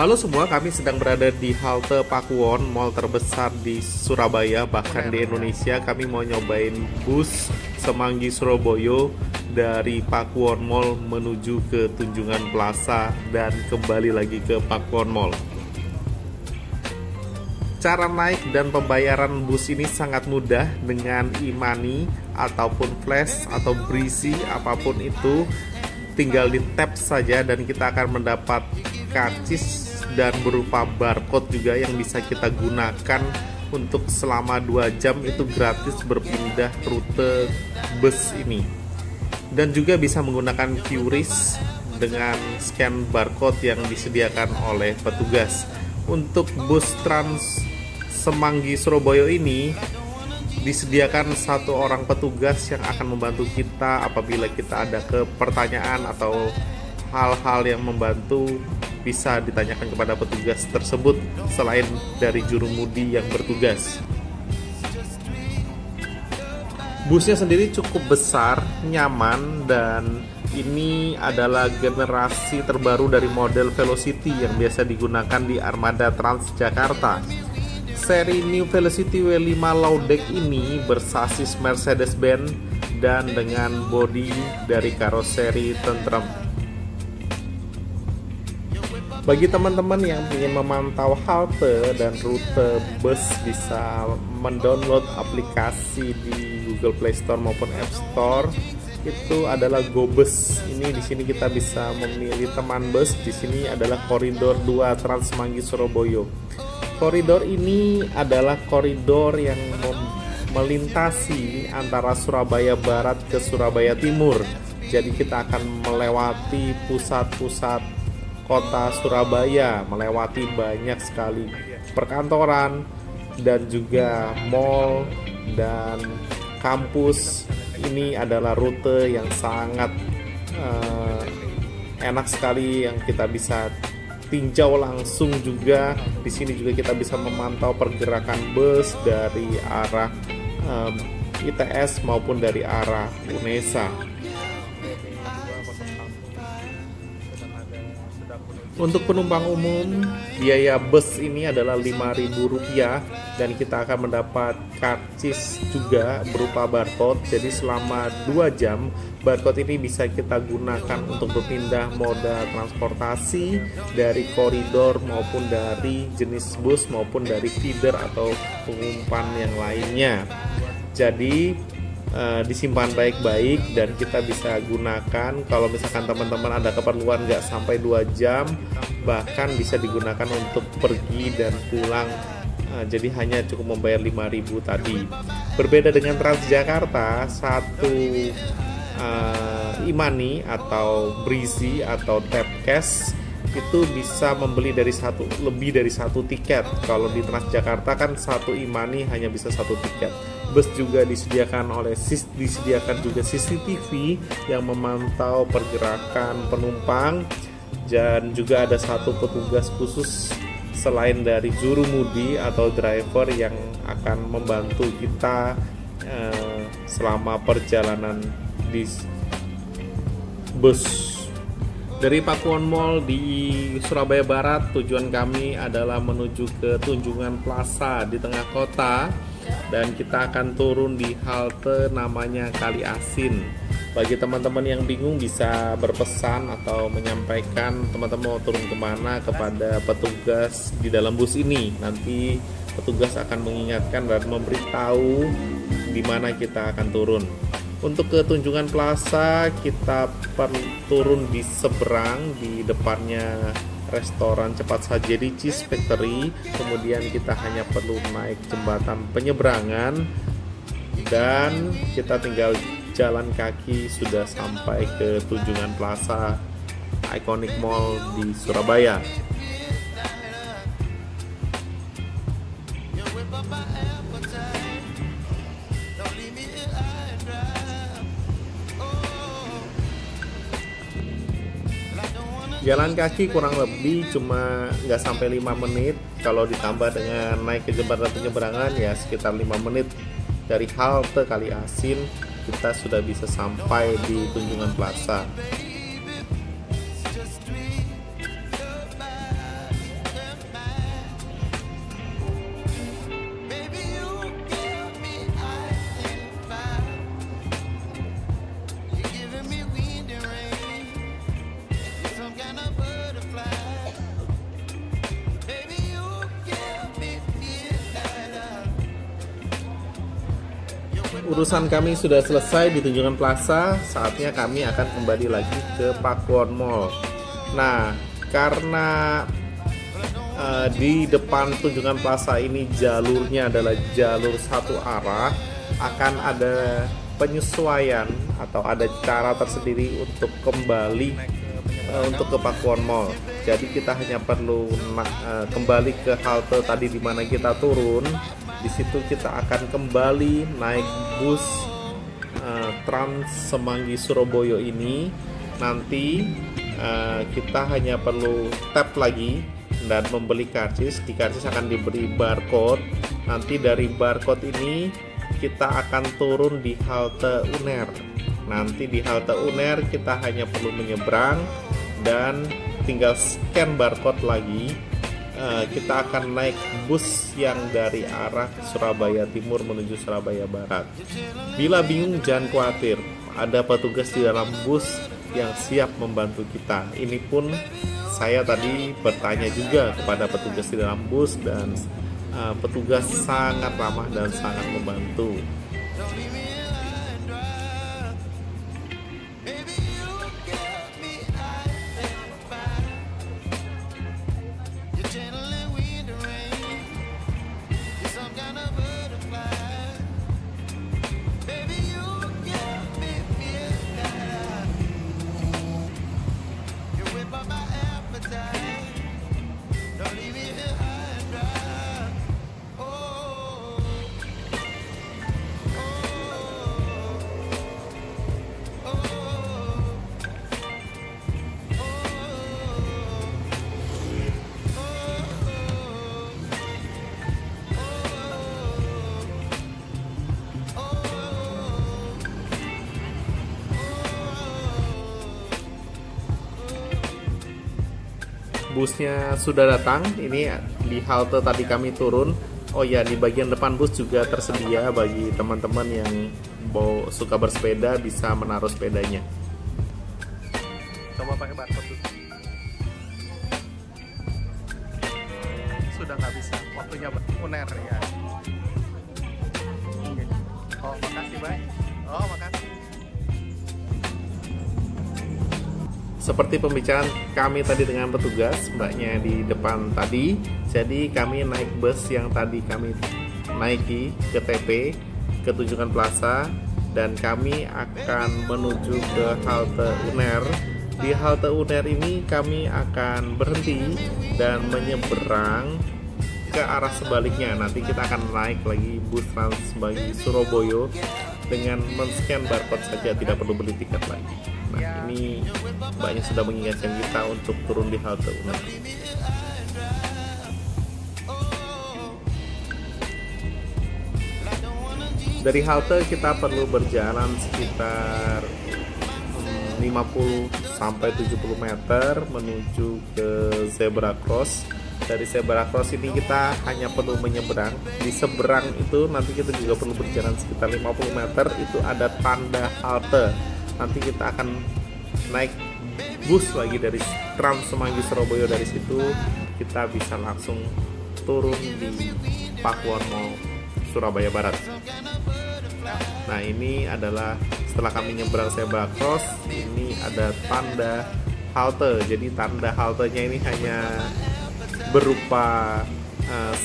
Halo semua, kami sedang berada di halte Pakuwon, mall terbesar di Surabaya, bahkan di Indonesia. Kami mau nyobain bus Semanggi Surabaya dari Pakuwon Mall menuju ke Tunjungan Plaza dan kembali lagi ke Pakuwon Mall. Cara naik dan pembayaran bus ini sangat mudah dengan e-money ataupun flash atau Breezy, apapun itu. Tinggal di tap saja dan kita akan mendapat karcis dan berupa barcode juga yang bisa kita gunakan untuk selama 2 jam itu gratis berpindah rute bus ini. Dan juga bisa menggunakan QRIS dengan scan barcode yang disediakan oleh petugas. Untuk bus Trans Semanggi Surabaya ini disediakan 1 orang petugas yang akan membantu kita apabila kita ada pertanyaan atau hal-hal yang membantu bisa ditanyakan kepada petugas tersebut selain dari jurumudi yang bertugas. Busnya sendiri cukup besar, nyaman, dan ini adalah generasi terbaru dari model Velocity yang biasa digunakan di armada Transjakarta. Seri New Velocity W5 Low Deck ini bersasis Mercedes-Benz dan dengan bodi dari karoseri tentrem. Bagi teman-teman yang ingin memantau halte dan rute bus bisa mendownload aplikasi di Google Play Store maupun App Store. Itu adalah GoBus. Ini di sini kita bisa memilih teman bus. Di sini adalah koridor 2 Trans Semanggi Surabaya. Koridor ini adalah koridor yang melintasi antara Surabaya Barat ke Surabaya Timur. Jadi kita akan melewati pusat-pusat kota Surabaya, melewati banyak sekali perkantoran dan juga mall dan kampus. Ini adalah rute yang sangat enak sekali yang kita bisa tinjau langsung juga. Di sini juga kita bisa memantau pergerakan bus dari arah ITS maupun dari arah UNESA. Untuk penumpang umum, biaya bus ini adalah Rp5.000 dan kita akan mendapat karcis juga berupa barcode. Jadi selama 2 jam, barcode ini bisa kita gunakan untuk berpindah moda transportasi dari koridor maupun dari jenis bus maupun dari feeder atau pengumpan yang lainnya. Jadi disimpan baik-baik dan kita bisa gunakan kalau misalkan teman-teman ada keperluan nggak sampai 2 jam, bahkan bisa digunakan untuk pergi dan pulang. Jadi hanya cukup membayar Rp5.000 tadi. Berbeda dengan Transjakarta, satu e-money atau Breezy atau tap cash itu bisa membeli lebih dari satu tiket. Kalau di Transjakarta kan satu e-money hanya bisa 1 tiket. Bus juga disediakan juga CCTV yang memantau pergerakan penumpang dan juga ada 1 petugas khusus selain dari jurumudi atau driver yang akan membantu kita selama perjalanan di bus. Dari Pakuwon Mall di Surabaya Barat, tujuan kami adalah menuju ke Tunjungan Plaza di tengah kota dan kita akan turun di halte namanya Kali Asin. Bagi teman-teman yang bingung bisa berpesan atau menyampaikan teman-teman mau turun kemana kepada petugas di dalam bus ini. Nanti petugas akan mengingatkan dan memberitahu di mana kita akan turun. Untuk ke Tunjungan Plaza kita turun di seberang, di depannya restoran cepat saji Cheese Factory. Kemudian kita hanya perlu naik jembatan penyeberangan dan kita tinggal jalan kaki sudah sampai ke Tunjungan Plaza, iconic mall di Surabaya. Jalan kaki kurang lebih cuma nggak sampai 5 menit. Kalau ditambah dengan naik ke jembatan penyeberangan ya sekitar 5 menit. Dari halte Kali Asin kita sudah bisa sampai di Tunjungan Plaza. urusan kami sudah selesai di Tunjungan Plaza. Saatnya kami akan kembali lagi ke Pakuwon Mall. Nah, karena di depan Tunjungan Plaza ini jalurnya adalah jalur satu arah, akan ada penyesuaian atau ada cara tersendiri untuk kembali untuk ke Pakuwon Mall. Jadi kita hanya perlu kembali ke halte tadi di mana kita turun. Di situ kita akan kembali naik bus Trans Semanggi Surabaya ini. Nanti kita hanya perlu tap lagi dan membeli karcis. Di karcis akan diberi barcode. Nanti dari barcode ini kita akan turun di halte UNER. Nanti di halte UNER kita hanya perlu menyeberang dan tinggal scan barcode lagi. Kita akan naik bus yang dari arah Surabaya Timur menuju Surabaya Barat. Bila bingung jangan khawatir, ada petugas di dalam bus yang siap membantu kita. Ini pun saya tadi bertanya juga kepada petugas di dalam bus dan petugas sangat ramah dan sangat membantu. Busnya sudah datang. Ini di halte tadi kami turun. Oh ya, di bagian depan bus juga tersedia bagi teman-teman yang suka bersepeda bisa menaruh sepedanya. Coba pakai barcode dulu. Sudah nggak bisa, waktunya UNER ya. Oh makasih Bay. Oh makasih. Seperti pembicaraan kami tadi dengan petugas, mbaknya di depan tadi. Jadi kami naik bus yang tadi kami naiki ke TP, ke Tunjungan Plaza, dan kami akan menuju ke halte UNER. Di halte UNER ini kami akan berhenti dan menyeberang ke arah sebaliknya. Nanti kita akan naik lagi bus Trans Semanggi Surabaya dengan men-scan barcode saja, tidak perlu beli tiket lagi. Nah, ini mbaknya sudah mengingatkan kita untuk turun di halte UNER. Dari halte kita perlu berjalan sekitar 50 sampai 70 meter menuju ke zebra cross. Dari zebra cross ini kita hanya perlu menyeberang. Di seberang itu nanti kita juga perlu berjalan sekitar 50 meter, itu ada tanda halte. Nanti kita akan naik bus lagi dari Trans Semanggi Surabaya. Dari situ kita bisa langsung turun di Pakuwon Mall Surabaya Barat. Nah, ini adalah setelah kami nyebrang zebra cross, ini ada tanda halte. Jadi tanda haltenya ini hanya berupa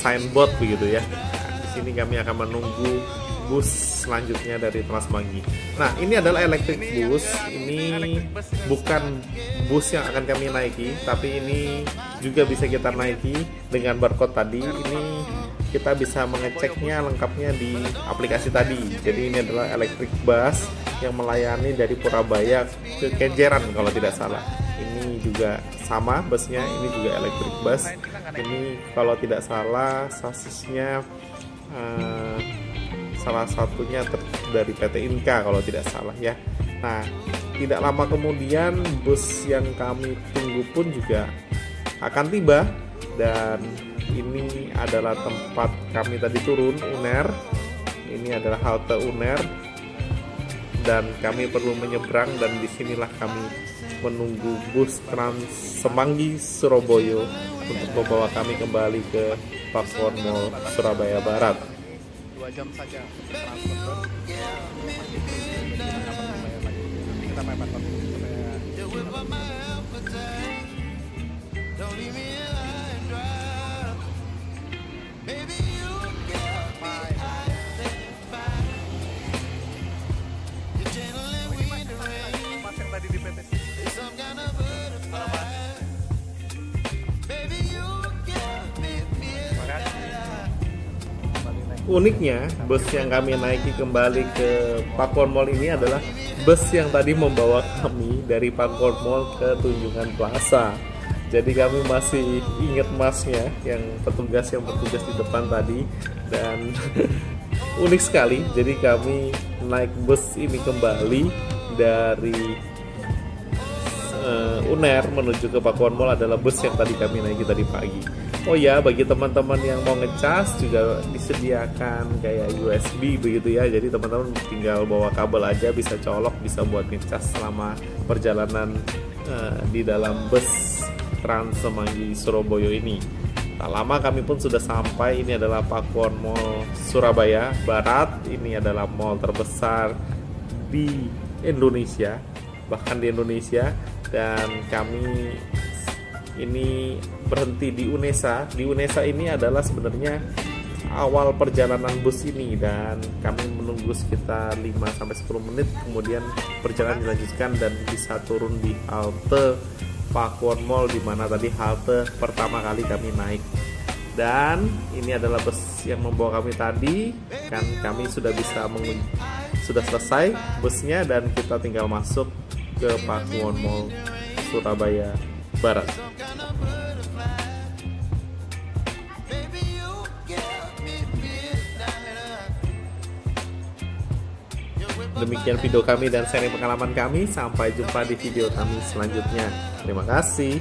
signboard begitu ya. Nah, di sini kami akan menunggu bus selanjutnya dari Trans Semanggi. Nah, ini adalah electric bus. Ini bukan bus yang akan kami naiki, tapi ini juga bisa kita naiki dengan barcode tadi. Ini kita bisa mengeceknya lengkapnya di aplikasi tadi. Jadi ini adalah electric bus yang melayani dari Purabaya ke Kenjeran kalau tidak salah. Ini juga sama busnya, ini juga electric bus. Ini kalau tidak salah sasisnya salah satunya dari PT Inka kalau tidak salah ya. Nah, tidak lama kemudian bus yang kami tunggu pun juga akan tiba, dan ini adalah tempat kami tadi turun, UNER. Ini adalah halte UNER dan kami perlu menyeberang, dan disinilah kami menunggu bus Trans Semanggi Surabaya untuk membawa kami kembali ke Pakuwon Mall Surabaya Barat. 2 jam saja transport. Uniknya, bus yang kami naiki kembali ke Pakuwon Mall ini adalah bus yang tadi membawa kami dari Pakuwon Mall ke Tunjungan Plaza. Jadi kami masih ingat masnya yang bertugas di depan tadi, dan unik sekali. Jadi kami naik bus ini kembali dari UNER menuju ke Pakuwon Mall adalah bus yang tadi kami naiki tadi pagi. Oh ya, bagi teman-teman yang mau ngecas juga disediakan kayak USB begitu ya. Jadi teman-teman tinggal bawa kabel aja, bisa colok, bisa buat ngecas selama perjalanan di dalam bus Trans Semanggi Surabaya ini. Tak lama kami pun sudah sampai. Ini adalah Pakuwon Mall Surabaya Barat. Ini adalah mall terbesar di Indonesia, bahkan di Indonesia. Dan kami ini berhenti di UNESA. Di UNESA ini adalah sebenarnya awal perjalanan bus ini, dan kami menunggu sekitar 5-10 menit, kemudian perjalanan dilanjutkan dan bisa turun di halte Pakuwon Mall, di mana tadi halte pertama kali kami naik. Dan ini adalah bus yang membawa kami tadi, kan kami sudah sudah selesai busnya, dan kita tinggal masuk ke Pakuwon Mall Surabaya Barat. Demikian video kami dan sharing pengalaman kami. Sampai jumpa di video kami selanjutnya. Terima kasih.